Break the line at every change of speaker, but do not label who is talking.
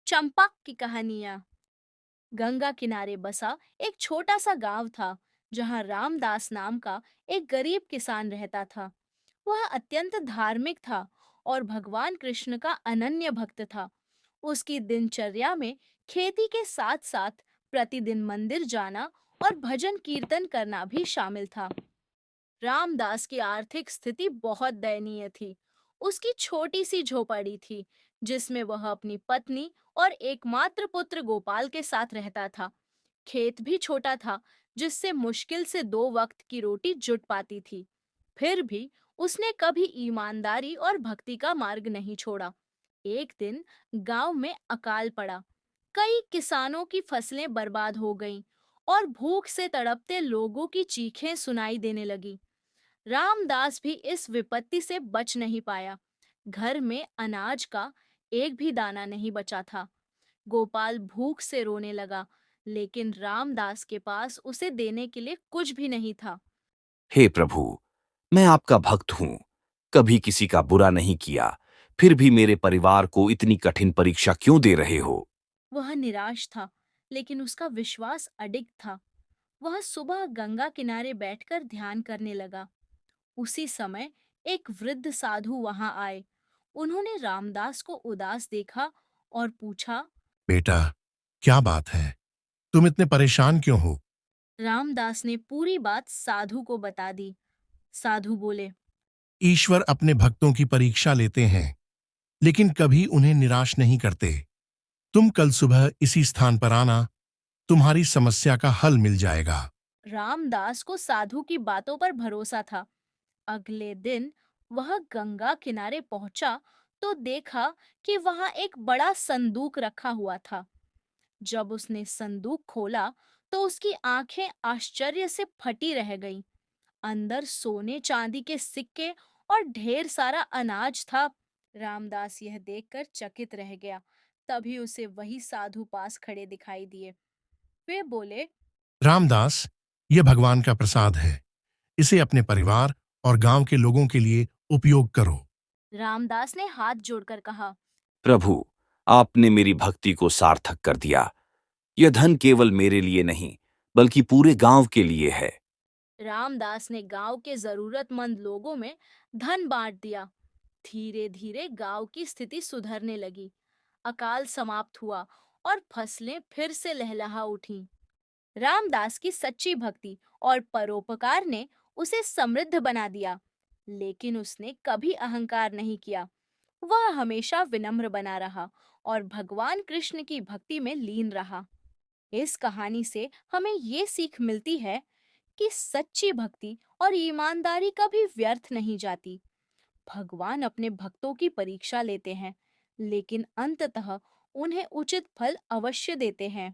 चंपा की कहानियां। गंगा किनारे बसा एक छोटा सा गांव था जहां रामदास नाम का एक गरीब किसान रहता था। वह अत्यंत धार्मिक था और भगवान कृष्ण का अनन्य भक्त था। उसकी दिनचर्या में खेती के साथ-साथ प्रतिदिन मंदिर जाना और भजन कीर्तन करना भी शामिल था। रामदास की आर्थिक स्थिति बहुत दयनीय थी। उसकी छोटी सी झोपड़ी थी, जिसमें वह अपनी पत्नी और एकमात्र पुत्र गोपाल के साथ रहता था। खेत भी छोटा था, जिससे मुश्किल से 2 वक्त की रोटी जुट पाती थी। फिर भी उसने कभी ईमानदारी और भक्ति का मार्ग नहीं छोड़ा। एक दिन गांव में अकाल पड़ा। कई किसानों की फसलें बर्बाद हो गईं और भूख से तड़पते लोगों की चीखें सुनाई देने लगी। रामदास भी इस विपत्ति से बच नहीं पाया। घर में अनाज का एक भी दाना नहीं बचा था। गोपाल भूख से रोने लगा, लेकिन रामदास के पास उसे देने के लिए कुछ भी नहीं था।
हे प्रभु, मैं आपका भक्त हूं, कभी किसी का बुरा नहीं किया, फिर भी मेरे परिवार को इतनी कठिन परीक्षा क्यों दे रहे हो?
वह निराश था, लेकिन उसका विश्वास अडिग था। वह सुबह गंगा किनारे बैठकर ध्यान करने लगा। उसी समय एक वृद्ध साधु वहां आए। उन्होंने रामदास को उदास देखा और पूछा।
बेटा, क्या बात है? तुम इतने परेशान क्यों हो?
रामदास ने पूरी बात साधु को बता दी। साधु बोले।
ईश्वर अपने भक्तों की परीक्षा लेते हैं, लेकिन कभी उन्हें निराश नहीं करते। तुम कल सुबह इसी स्थान पर आना, तुम्हारी समस्या का हल मिल जाएगा।
रामदास को साधु की बातों पर भरोसा था। अगले दिन वह गंगा किनारे पहुंचा तो देखा कि वहां एक बड़ा संदूक रखा हुआ था। जब उसने संदूक खोला तो उसकी आंखें आश्चर्य से फटी रह गईं। अंदर सोने चांदी के सिक्के और ढेर सारा अनाज था। रामदास यह देखकर चकित रह गया। तभी उसे वही साधु पास खड़े दिखाई दिए। वे बोले।
रामदास, यह भगवान का प्रसाद है। इसे अपने परिवार और गांव के लोगों के लिए उपयोग करो।
रामदास ने हाथ जोड़कर कहा।
प्रभु, आपने मेरी भक्ति को सार्थक कर दिया। यह धन केवल मेरे लिए नहीं, बल्कि पूरे गांव के लिए है।
रामदास ने गांव के जरूरतमंद लोगों में धन बांट दिया। धीरे धीरे गांव की स्थिति सुधरने लगी। अकाल समाप्त हुआ और फसलें फिर से लहलहा उठीं। रामदास की सच्ची भक्ति और परोपकार ने उसे समृद्ध बना दिया, लेकिन उसने कभी अहंकार नहीं किया। वह हमेशा विनम्र बना रहा और भगवान कृष्ण की भक्ति में लीन रहा। इस कहानी से हमें ये सीख मिलती है कि सच्ची भक्ति और ईमानदारी कभी व्यर्थ नहीं जाती। भगवान अपने भक्तों की परीक्षा लेते हैं, लेकिन अंततः उन्हें उचित फल अवश्य देते हैं।